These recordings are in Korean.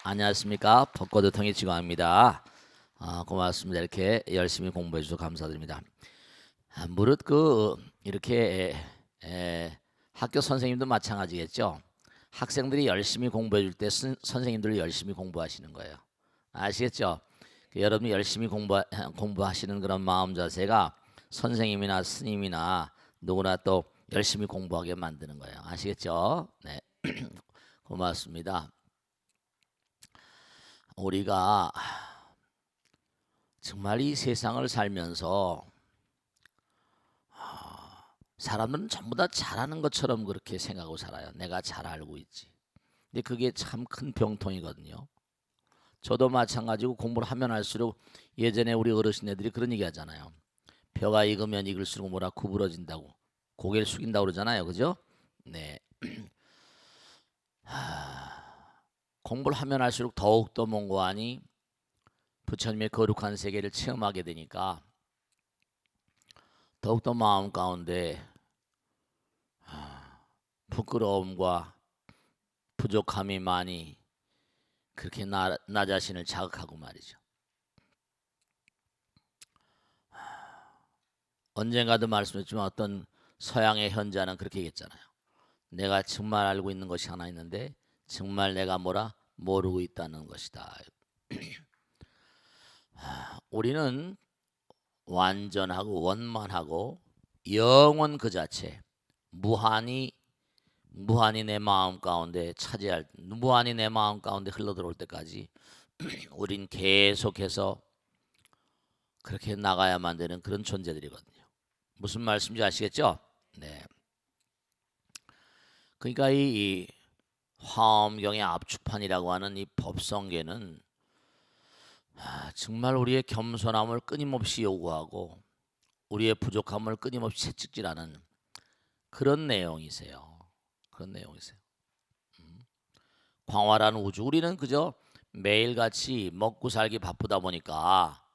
안녕하십니까. 벚꽃우통의 지광입니다. 고맙습니다. 이렇게 열심히 공부해 주셔서 감사드립니다. 무릇 이렇게 학교 선생님도 마찬가지겠죠. 학생들이 열심히 공부해 줄 때 선생님들 열심히 공부하시는 거예요. 아시겠죠? 여러분이 열심히 공부하시는 그런 마음 자세가 선생님이나 스님이나 누구나 또 열심히 공부하게 만드는 거예요. 아시겠죠? 네. 고맙습니다. 우리가 정말 이 세상을 살면서 사람들은 전부 다 잘하는 것처럼 그렇게 생각하고 살아요. 내가 잘 알고 있지. 근데 그게 참 큰 병통이거든요. 저도 마찬가지고 공부를 하면 할수록 예전에 우리 어르신네들이 그런 얘기 하잖아요. 벼가 익으면 익을수록 뭐라 구부러진다고 고개를 숙인다고 그러잖아요. 그죠? 네. 공부를 하면 할수록 더욱더 몽고하니 부처님의 거룩한 세계를 체험하게 되니까 더욱더 마음 가운데 부끄러움과 부족함이 많이 그렇게 나 자신을 자극하고 말이죠. 언젠가도 말씀했지만 어떤 서양의 현자는 그렇게 얘기했잖아요. 내가 정말 알고 있는 것이 하나 있는데 정말 내가 뭐라 모르고 있다는 것이다. 우리는 완전하고 원만하고 영원 그 자체 무한히 내 마음 가운데 차지할 무한히 내 마음 가운데 흘러들어올 때까지 우린 계속해서 그렇게 나가야만 되는 그런 존재들이거든요. 무슨 말씀인지 아시겠죠? 네. 그러니까 이 화엄경의 압축판이라고 하는 이 법성계는 정말 우리의 겸손함을 끊임없이 요구하고 우리의 부족함을 끊임없이 채찍질하는 그런 내용이세요. 그런 내용이세요. 광활한 우주. 우리는 그저 매일같이 먹고 살기 바쁘다 보니까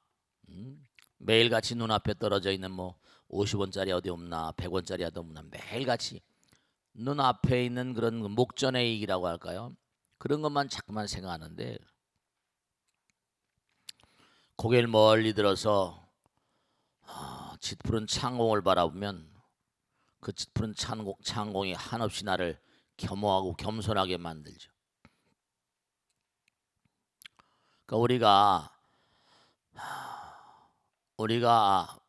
매일같이 눈앞에 떨어져 있는 뭐 50원짜리 어디 없나 100원짜리 어디 없나 매일같이 눈앞에 있는 그런 목전의 이익이라고 할까요? 그런 것만 자꾸만 생각하는데 고개를 멀리 들어서 짙푸른 창공을 바라보면 그 짙푸른 창공이 한없이 나를 겸허하고 겸손하게 만들죠. 그러니까 우리가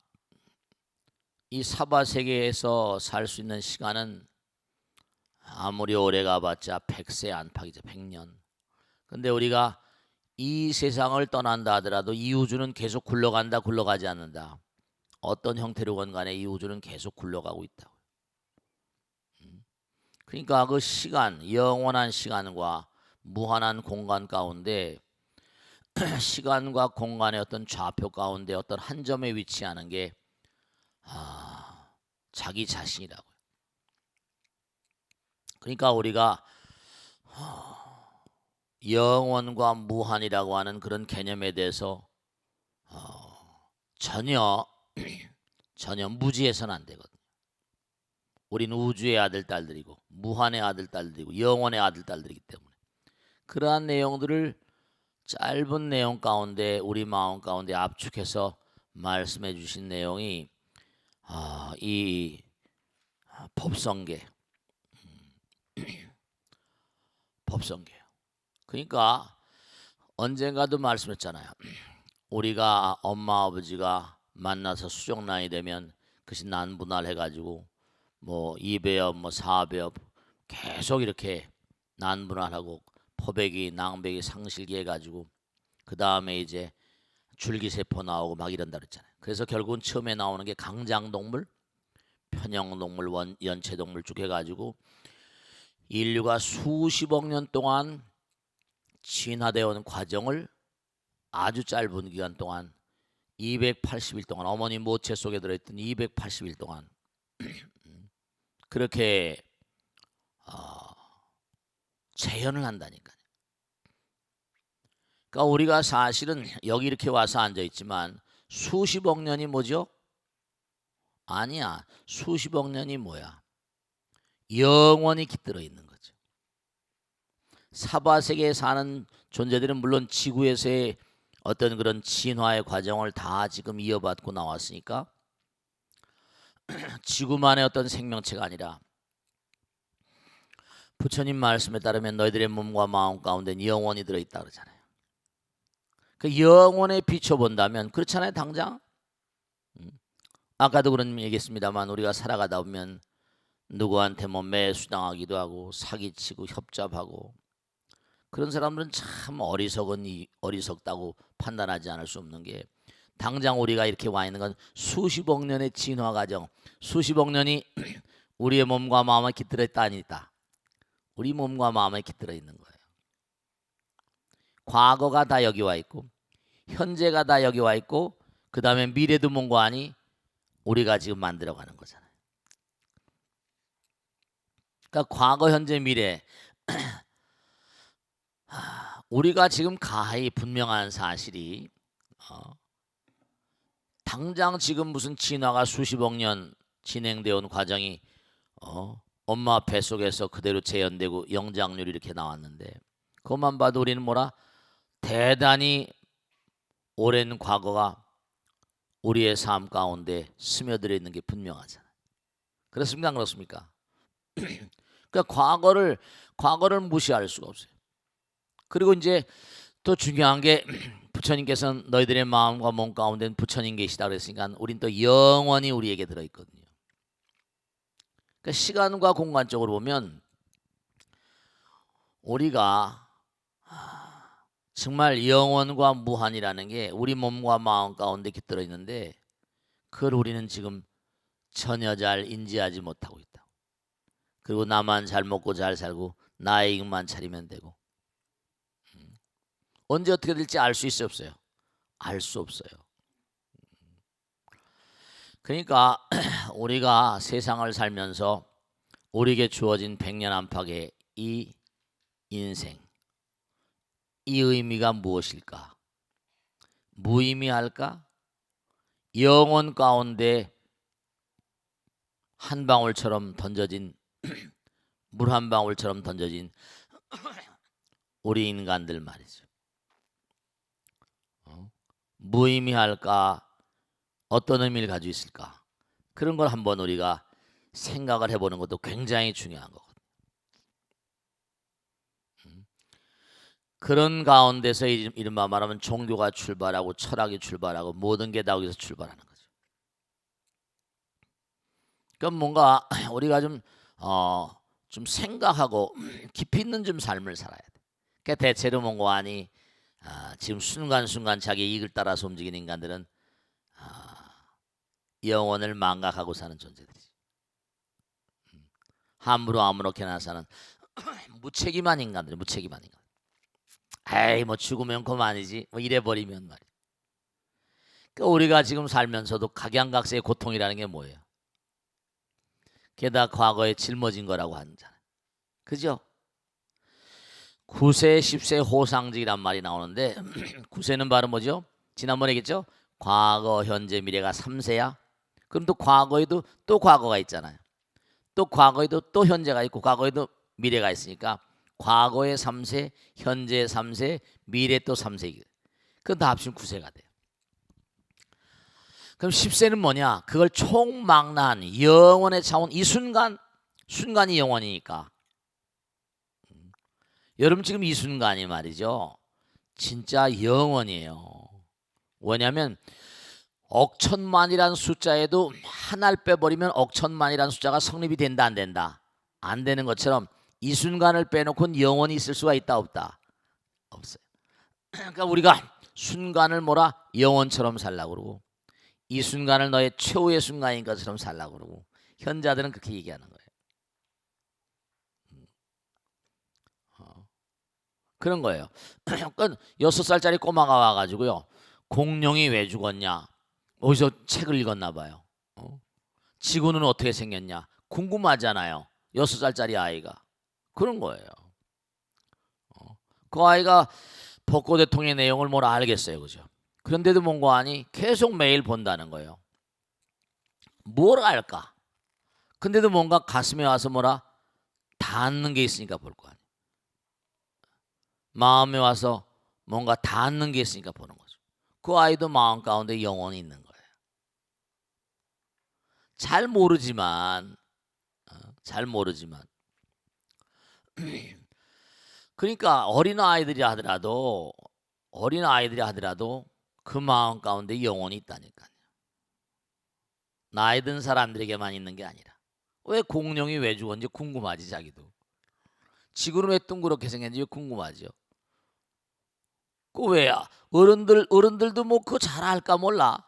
이 사바 세계에서 살 수 있는 시간은 아무리 오래 가봤자 100세 안팎이죠. 100년. 근데 우리가 이 세상을 떠난다 하더라도 이 우주는 계속 굴러간다, 굴러가지 않는다. 어떤 형태로건 간에 이 우주는 계속 굴러가고 있다. 그러니까 그 시간, 영원한 시간과 무한한 공간 가운데 시간과 공간의 어떤 좌표 가운데 어떤 한 점에 위치하는 게 자기 자신이라고요. 그러니까 우리가 영원과 무한이라고 하는 그런 개념에 대해서 전혀 무지해서는 안 되거든요. 우리는 우주의 아들 딸들이고 무한의 아들 딸들이고 영원의 아들 딸들이기 때문에 그러한 내용들을 짧은 내용 가운데 우리 마음 가운데 압축해서 말씀해 주신 내용이 이 법성계 법성계예요. 그러니까 언젠가도 말씀했잖아요. 우리가 엄마 아버지가 만나서 수족난이 되면 그것이 난분할 해가지고 뭐 2배업 뭐 4배업 계속 이렇게 난분할하고 포백이 낭백이 상실기 해가지고 그 다음에 이제 줄기세포 나오고 막 이런다 그랬잖아요. 그래서 결국은 처음에 나오는 게 강장동물, 편형동물, 연체동물 쭉 해가지고 인류가 수십억 년 동안 진화되어 온 과정을 아주 짧은 기간 동안 280일 동안 어머니 모체 속에 들어있던 280일 동안 그렇게 재현을 한다니까요. 그러니까 우리가 사실은 여기 이렇게 와서 앉아 있지만 수십억 년이 뭐죠? 아니야. 수십억 년이 뭐야? 영원히 깃들어 있는 거죠. 사바 세계에 사는 존재들은 물론 지구에서의 어떤 그런 진화의 과정을 다 지금 이어받고 나왔으니까 지구만의 어떤 생명체가 아니라 부처님 말씀에 따르면 너희들의 몸과 마음 가운데 영혼이 들어있다 그러잖아요. 그 영혼에 비춰본다면 그렇잖아요. 당장 아까도 그런 얘기했습니다만 우리가 살아가다 보면 누구한테 뭐 매수당하기도 하고 사기치고 협잡하고 그런 사람들은 참 어리석다고 판단하지 않을 수 없는 게 당장 우리가 이렇게 와 있는 건 수십억 년의 진화 과정, 수십억 년이 우리의 몸과 마음에 깃들어 있다 아니다. 우리 몸과 마음에 깃들어 있는 거예요. 과거가 다 여기 와 있고 현재가 다 여기 와 있고 그 다음에 미래도 뭔가 아니 우리가 지금 만들어가는 거잖아요. 그러니까 과거, 현재, 미래 우리가 지금 가히 분명한 사실이 당장 지금 무슨 진화가 수십억 년 진행되어 온 과정이 엄마 뱃속에서 그대로 재현되고 영장률이 이렇게 나왔는데 그것만 봐도 우리는 뭐라 대단히 오랜 과거가 우리의 삶 가운데 스며들어 있는 게 분명하잖아요. 그렇습니까? 안 그렇습니까? 그러니까 과거를 무시할 수가 없어요. 그리고 이제 또 중요한 게 부처님께서는 너희들의 마음과 몸 가운데는 부처님 계시다 그랬으니까 우린 또 영원히 우리에게 들어있거든요. 그러니까 시간과 공간적으로 보면 우리가 정말 영원과 무한이라는 게 우리 몸과 마음 가운데 깃들어 있는데 그걸 우리는 지금 전혀 잘 인지하지 못하고 있다. 그리고 나만 잘 먹고 잘 살고 나의 이익만 차리면 되고 언제 어떻게 될지 알 수 있어요 없어요? 알 수 없어요. 그러니까 우리가 세상을 살면서 우리에게 주어진 백년 안팎의 이 인생 이 의미가 무엇일까? 무의미할까? 영혼 가운데 한 방울처럼 던져진 물 한 방울처럼 던져진 우리 인간들 말이죠. 무의미할까? 어떤 의미를 가지고 있을까? 그런 걸 한번 우리가 생각을 해보는 것도 굉장히 중요한 거거든요. 그런 가운데서 이른바 말하면 종교가 출발하고 철학이 출발하고 모든 게 다 여기서 출발하는 거죠. 그럼 뭔가 우리가 좀 생각하고 깊이 있는 좀 삶을 살아야 돼. 그러니까 대체로 뭔가 아니 지금 순간순간 자기 이익을 따라서 움직이는 인간들은 영혼을 망각하고 사는 존재들이지. 함부로 아무렇게나 사는 무책임한 인간들, 무책임한 인간. 에이 뭐 죽으면 그만이지 뭐 이래버리면 말이야. 그러니까 우리가 지금 살면서도 각양각색의 고통이라는 게 뭐예요? 게다가 과거에 짊어진 거라고 하잖아요. 그죠? 9세 10세 호상직이란 말이 나오는데 9세는 바로 뭐죠? 지난번에 얘기했죠? 과거 현재 미래가 3세야. 그럼 또 과거에도 또 과거가 있잖아요. 또 과거에도 또 현재가 있고 과거에도 미래가 있으니까 과거의 3세, 현재 3세, 미래 또 3세. 그건 다 합치면 9세가 돼요. 그럼 10세는 뭐냐? 그걸 총망라한 영원의 차원 이 순간이 영원이니까. 여러분 지금 이 순간이 말이죠. 진짜 영원이에요. 왜냐하면 억천만이라는 숫자에도 하나를 빼버리면 억천만이라는 숫자가 성립이 된다 안 된다? 안 되는 것처럼 이 순간을 빼놓고는 영원히 있을 수가 있다 없다? 없어요. 그러니까 우리가 순간을 뭐라 영원처럼 살라고 그러고 이 순간을 너의 최후의 순간인 것처럼 살라고 그러고 현자들은 그렇게 얘기하는 거예요. 그런 거예요. 그러니까 6살짜리 꼬마가 와가지고요. 공룡이 왜 죽었냐? 어디서 책을 읽었나 봐요. 지구는 어떻게 생겼냐? 궁금하잖아요. 6살짜리 아이가. 그런 거예요. 그 아이가 벚꽃 대통의 내용을 뭘 알겠어요. 그죠? 그런데도 뭔가 아니 계속 매일 본다는 거예요. 뭘 알까? 근데도 뭔가 가슴에 와서 뭐라 닿는 게 있으니까 볼 거 아니에요. 마음에 와서 뭔가 닿는 게 있으니까 보는 거죠. 그 아이도 마음 가운데 영혼이 있는 거예요. 잘 모르지만 그러니까 어린아이들이 하더라도 그 마음 가운데 영혼이 있다니까요. 나이 든 사람들에게만 있는 게 아니라. 왜 공룡이 왜 죽었는지 궁금하지. 자기도 지구는 왜 둥그렇게 생겼는지 궁금하죠. 그 왜야? 어른들도 뭐 그거 잘 알까 몰라.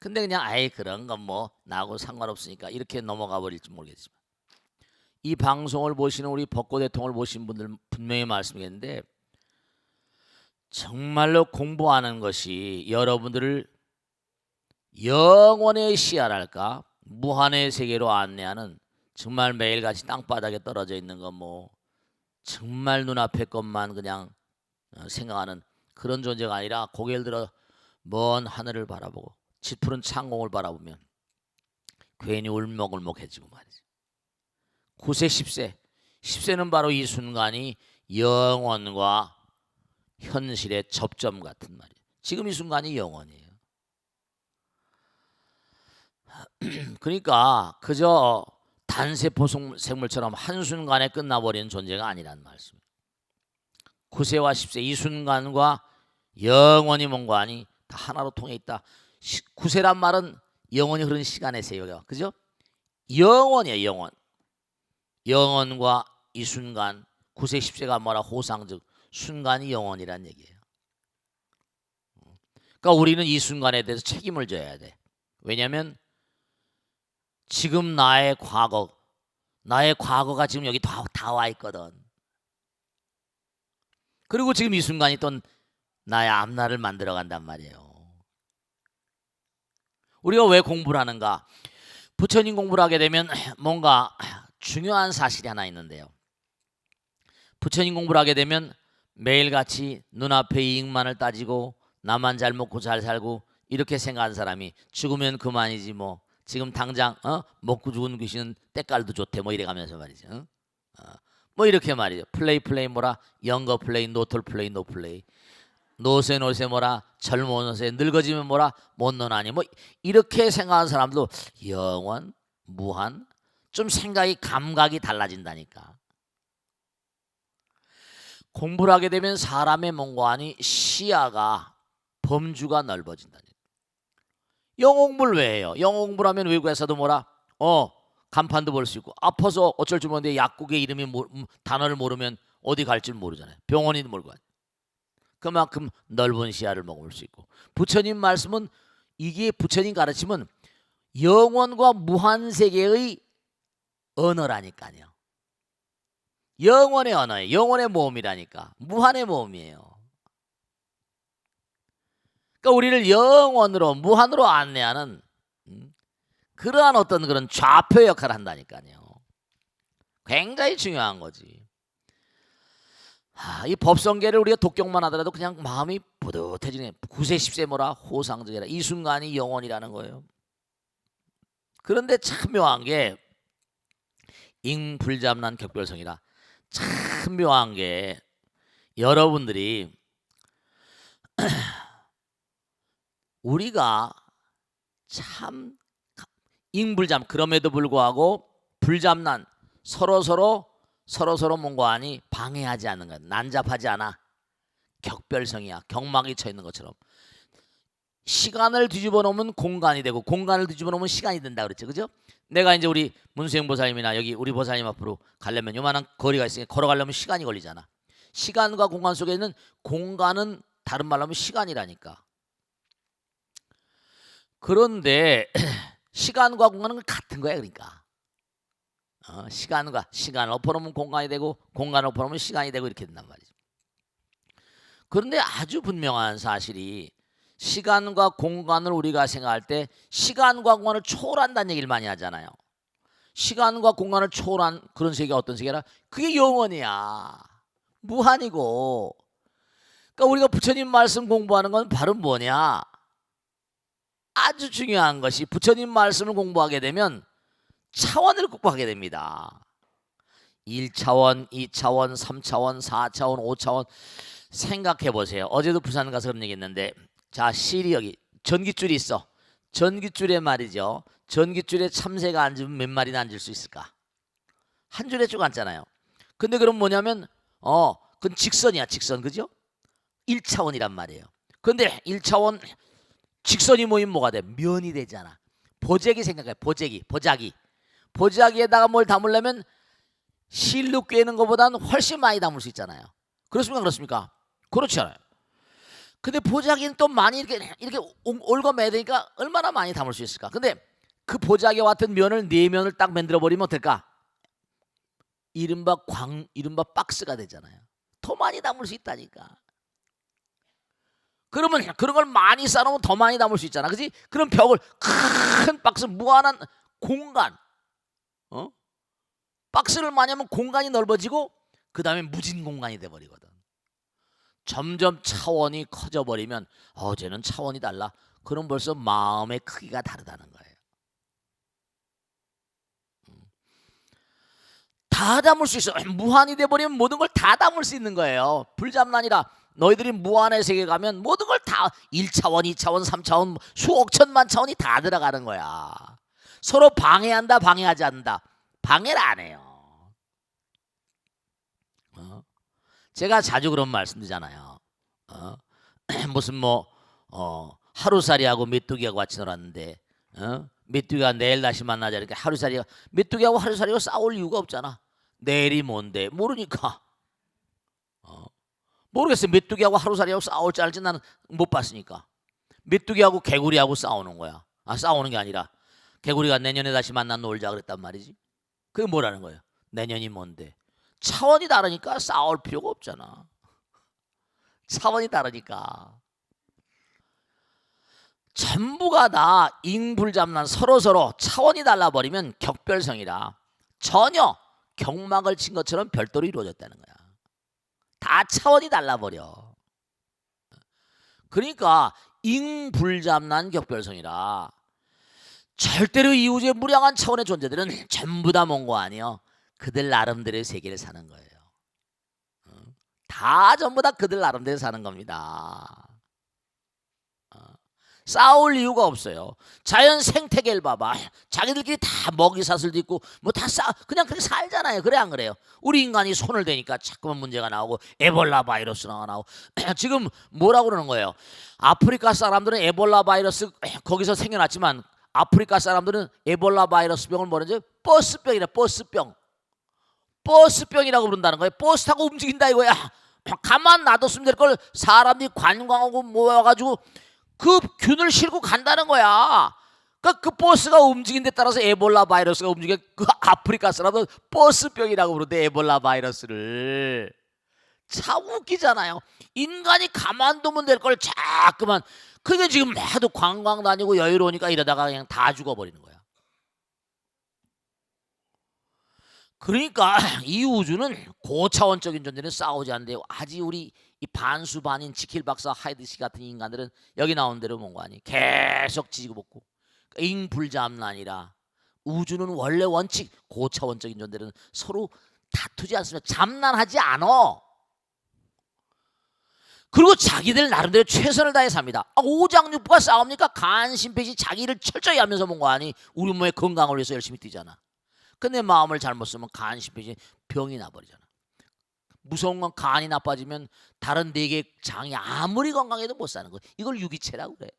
근데 그냥 아예 그런 건 뭐 나하고 상관없으니까 이렇게 넘어가 버릴지 모르겠지만, 이 방송을 보시는 우리 벚꽃 대통을 보신 분들 분명히 말씀했는데, 정말로 공부하는 것이 여러분들을 영원의 시야랄까 무한의 세계로 안내하는, 정말 매일같이 땅바닥에 떨어져 있는 건 뭐 정말 눈앞의 것만 그냥 생각하는 그런 존재가 아니라, 고개를 들어 먼 하늘을 바라보고 짙푸른 창공을 바라보면 괜히 울먹울먹해지고 말이지. 9세 10세는 바로 이 순간이 영원과 현실의 접점 같은 말이에요. 지금 이 순간이 영원이에요. 그러니까 그저 단세포 생물처럼 한순간에 끝나버리는 존재가 아니란 말씀이에요. 9세와 10세 이 순간과 영원히 뭔가니 다 하나로 통해 있다. 9세란 말은 영원히 흐르는 시간의 세요가, 그죠? 영원이에요. 영원. 영원과 이 순간, 9세 10세가 뭐라 호상적 순간이 영원이란 얘기예요. 그러니까 우리는 이 순간에 대해서 책임을 져야 돼. 왜냐하면 지금 나의 과거가 지금 여기 다 와 있거든. 그리고 지금 이 순간이 또 나의 앞날을 만들어 간단 말이에요. 우리가 왜 공부를 하는가? 부처님 공부를 하게 되면 뭔가 중요한 사실이 하나 있는데요. 부처님 공부를 하게 되면 매일같이 눈앞의 이익만을 따지고 나만 잘 먹고 잘 살고 이렇게 생각하는 사람이 죽으면 그만이지 뭐, 지금 당장 먹고 죽은 귀신은 때깔도 좋대 뭐 이래가면서 말이죠. 뭐 이렇게 말이죠. 플레이 뭐라, 영거 플레이, 노톨 플레이, 노 플레이, 노세 뭐라, 젊은 노세, 늙어지면 뭐라, 못 노나니 뭐 이렇게 생각하는 사람도 영원, 무한, 좀 생각이 감각이 달라진다니까. 공부를 하게 되면 사람의 뭔가니 시야가, 범주가 넓어진다니까. 영어 공부를 왜 해요? 영어 공부를 하면 외국에서도 뭐라, 간판도 볼 수 있고, 아파서 어쩔 줄 모르는데 약국의 이름이 단어를 모르면 어디 갈지 모르잖아요. 병원이도 모르고. 그만큼 넓은 시야를 먹을 수 있고, 부처님 말씀은, 이게 부처님 가르침은 영원과 무한 세계의 언어라니까요. 영원의 언어예요. 영원의 모험이라니까. 무한의 모험이에요. 그러니까 우리를 영원으로 무한으로 안내하는 그러한 어떤 그런 좌표 역할을 한다니까요. 굉장히 중요한 거지. 이 법성계를 우리가 독경만 하더라도 그냥 마음이 뿌듯해지네. 9세 10세 뭐라, 호상적이라, 이 순간이 영원이라는 거예요. 그런데 참 묘한 게 잉불잡난 격별성이라, 참 묘한 게 여러분들이 우리가 참 잉불잡, 그럼에도 불구하고 불잡난, 서로 뭔가 아니 방해하지 않는 거야. 난잡하지 않아. 격별성이야. 경막이 쳐 있는 것처럼. 시간을 뒤집어 놓으면 공간이 되고, 공간을 뒤집어 놓으면 시간이 된다 그랬죠. 그죠? 내가 이제 우리 문수행 보살님이나 여기 우리 보살님 앞으로 가려면 요만한 거리가 있으니까 걸어가려면 시간이 걸리잖아. 시간과 공간 속에 있는 공간은 다른 말로 하면 시간이라니까. 그런데 시간과 공간은 같은 거야. 그러니까 시간을 엎어놓으면 공간이 되고, 공간을 엎어놓으면 시간이 되고, 이렇게 된단 말이죠. 그런데 아주 분명한 사실이, 시간과 공간을 우리가 생각할 때 시간과 공간을 초월한다는 얘기를 많이 하잖아요. 시간과 공간을 초월한 그런 세계가 어떤 세계라? 그게 영원이야. 무한이고. 그러니까 우리가 부처님 말씀 공부하는 건 바로 뭐냐? 아주 중요한 것이, 부처님 말씀을 공부하게 되면 차원을 극복하게 됩니다. 1차원, 2차원, 3차원, 4차원, 5차원, 생각해 보세요. 어제도 부산 가서 그런 얘기 했는데, 자, 실이 여기 전깃줄이 있어. 전깃줄에 말이죠. 전깃줄에 참새가 앉으면 몇 마리나 앉을 수 있을까? 한 줄에 쭉 앉잖아요. 근데 그럼 뭐냐면 그건 직선이야, 직선. 그죠? 1차원이란 말이에요. 근데 1차원 직선이 모이면 뭐가 돼? 면이 되잖아. 보재기 생각해. 보재기, 보자기. 보자기에다가 뭘 담으려면 실로 꿰는 것보다는 훨씬 많이 담을 수 있잖아요. 그렇습니까? 그렇습니까? 그렇지 않아요. 근데 보자기는 또 많이 이렇게 옮겨매야 되니까 얼마나 많이 담을 수 있을까? 근데 그 보자기와 같은 면을 네 면을 딱 만들어 버리면 어떨까? 이른바 박스가 되잖아요. 더 많이 담을 수 있다니까. 그러면 그런 걸 많이 쌓아놓으면 더 많이 담을 수 있잖아, 그렇지? 그런 벽을 큰 박스, 무한한 공간, 박스를 많이 하면 공간이 넓어지고 그 다음에 무진 공간이 돼버리거든. 점점 차원이 커져버리면 쟤는 차원이 달라. 그럼 벌써 마음의 크기가 다르다는 거예요. 다 담을 수 있어. 무한이 돼버리면 모든 걸 다 담을 수 있는 거예요. 불잡란이라 너희들이 무한의 세계에 가면 모든 걸 다 1차원, 2차원, 3차원, 수억 천만 차원이 다 들어가는 거야. 서로 방해한다, 방해하지 않는다. 방해를 안 해요. 제가 자주 그런 말씀 드리잖아요. 무슨 하루살이하고 메뚜기하고 같이 놀았는데 메뚜기가 내일 다시 만나자 이렇게 하루살이가 메뚜기하고 하루살이가 싸울 이유가 없잖아. 내일이 뭔데 모르니까. 모르겠어요. 메뚜기하고 하루살이하고 싸울지 알지 나는 못 봤으니까. 메뚜기하고 개구리하고 싸우는 거야. 싸우는 게 아니라 개구리가 내년에 다시 만나 놀자 그랬단 말이지. 그게 뭐라는 거예요? 내년이 뭔데? 차원이 다르니까 싸울 필요가 없잖아. 차원이 다르니까. 전부가 다 잉불잡란 서로서로 차원이 달라버리면 격별성이라 전혀 경막을 친 것처럼 별도로 이루어졌다는 거야. 다 차원이 달라버려. 그러니까 잉불잡란 격별성이라 절대로 이 우주의 무량한 차원의 존재들은 전부 다 뭔 거 아니에요. 그들 나름대로의 세계를 사는 거예요. 다 전부 다 그들 나름대로 사는 겁니다. 싸울 이유가 없어요. 자연 생태계를 봐봐. 자기들끼리 다 먹이사슬도 있고 그냥 그렇게 살잖아요. 그래 안 그래요? 우리 인간이 손을 대니까 자꾸만 문제가 나오고 에볼라 바이러스가 나오고 지금 뭐라고 그러는 거예요? 아프리카 사람들은 에볼라 바이러스 거기서 생겨났지만 아프리카 사람들은 에볼라 바이러스 병을 뭐라지? 버스병이래. 버스병이라고 부른다는 거예요. 버스 타고 움직인다 이거야. 가만 놔뒀으면 될 걸 사람들이 관광하고 모여가지고 그 균을 싣고 간다는 거야. 그러니까 그 버스가 움직인 데 따라서 에볼라 바이러스가 움직여. 그 아프리카 사람은 버스병이라고 부르는데 에볼라 바이러스를. 참 웃기잖아요. 인간이 가만두면 될 걸 자꾸만. 그게 지금 하도 관광 다니고 여유로우니까 이러다가 그냥 다 죽어버리는 거야. 그러니까 이 우주는 고차원적인 존재는 싸우지 않는데요. 아직 우리 이 반수반인 지킬 박사 하이드 씨 같은 인간들은 여기 나온 대로 뭔가 아니 계속 지지고 볶고 잉불잡란이라 우주는 원래 원칙 고차원적인 존재들은 서로 다투지 않습니다. 잡란하지 않아. 그리고 자기들 나름대로 최선을 다해 삽니다. 오장육부가 싸웁니까? 간신패시 자기를 철저히 하면서 뭔가 아니 우리 몸의 건강을 위해서 열심히 뛰잖아. 근데 마음을 잘못 쓰면 간신패시 병이 나버리잖아. 무서운 건 간이 나빠지면 다른 4개 장이 아무리 건강해도 못 사는 거야. 이걸 유기체라고 그래.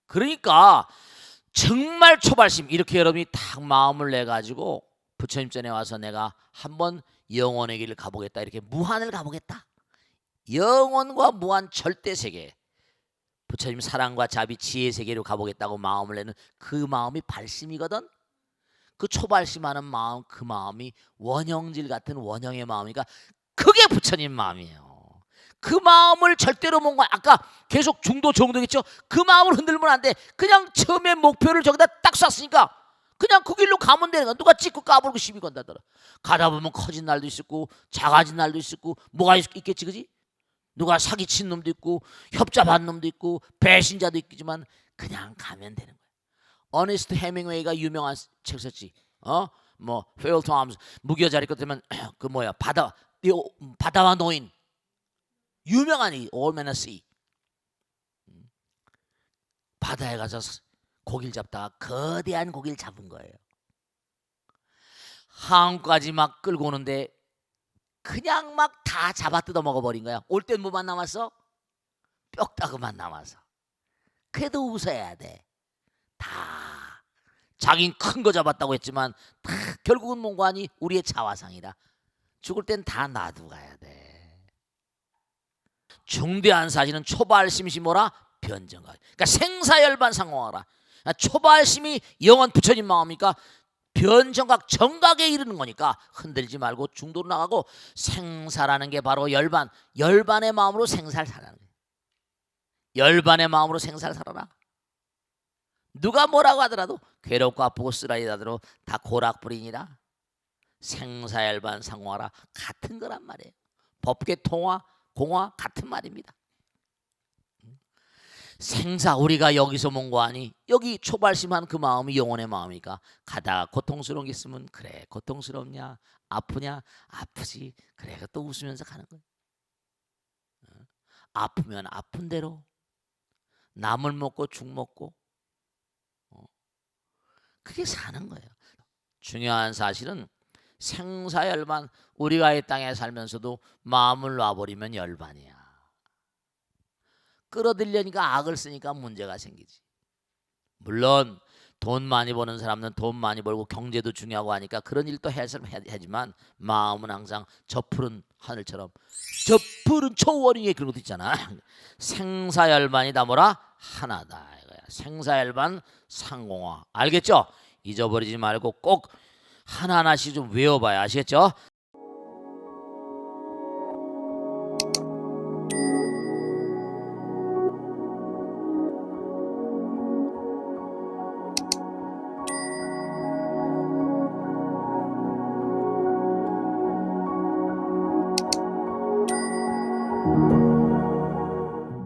그러니까 정말 초발심 이렇게 여러분이 딱 마음을 내가지고 부처님 전에 와서 내가 한번 영원의 길을 가보겠다. 이렇게 무한을 가보겠다. 영원과 무한 절대 세계 부처님 사랑과 자비 지혜 세계로 가보겠다고 마음을 내는 그 마음이 발심이거든. 그 초발심하는 마음, 그 마음이 원형질 같은 원형의 마음이니까 그게 부처님 마음이에요. 그 마음을 절대로 뭔가 아까 계속 중도 정도겠죠. 그 마음을 흔들면 안 돼. 그냥 처음에 목표를 저기다 딱 쐈으니까 그냥 그 길로 가면 되는 거야. 누가 찍고 까불고 시비 건다더라. 가다 보면 커진 날도 있었고 작아진 날도 있었고 뭐가 있겠지, 그지? 누가 사기친 놈도 있고 협잡한 놈도 있고 배신자도 있지만 그냥 가면 되는 거야. 어니스트 해밍웨이가 유명한 책 썼지. 페일 톰스 무기여 자리 것 때문에 그 바다와 노인 유명한 이 올메나 씨. 바다에 가서 고기를 잡다가 거대한 고기를 잡은 거예요. 항까지 막 끌고 오는데 그냥 막 다 잡아 뜯어 먹어버린 거야. 올 땐 뭐만 남았어? 뼈다귀만 남아서. 그래도 웃어야 돼. 다 자긴 큰 거 잡았다고 했지만 다 결국은 뭔가 아니 우리의 자화상이다. 죽을 땐 다 놔두고 가야 돼. 중대한 사실은 초발심이 뭐라? 변정각. 그러니까 생사열반 상공하라. 초발심이 영원 부처님 마음이니까 변정각 정각에 이르는 거니까 흔들지 말고 중도로 나가고 생사라는 게 바로 열반. 열반의 마음으로 생사를 살아라. 열반의 마음으로 생사를 살아라. 누가 뭐라고 하더라도 괴롭고 아프고 쓰라리다 하더라도 다 고락불이니라. 생사열반 상공하라 같은 거란 말이에요. 법계 통화 공화 같은 말입니다. 생사 우리가 여기서 뭔 거 아니? 여기 초발심한 그 마음이 영혼의 마음이니까 가다가 고통스러운 게 있으면 그래 고통스럽냐 아프냐 아프지 그래 또 웃으면서 가는 거예요. 아프면 아픈 대로 나물 먹고 죽 먹고 그게 사는 거예요. 중요한 사실은 생사열반 우리가 이 땅에 살면서도 마음을 놔버리면 열반이야. 끌어들려니까 악을 쓰니까 문제가 생기지. 물론 돈 많이 버는 사람은 돈 많이 벌고 경제도 중요하고 하니까 그런 일도 해야지만 마음은 항상 저 푸른 하늘처럼 저 푸른 초원 위에 그런 것도 있잖아. 생사열반이 다 뭐라? 하나다 이거야. 생사열반 상공화 알겠죠? 잊어버리지 말고 꼭 하나하나씩 좀 외워봐야 아시겠죠?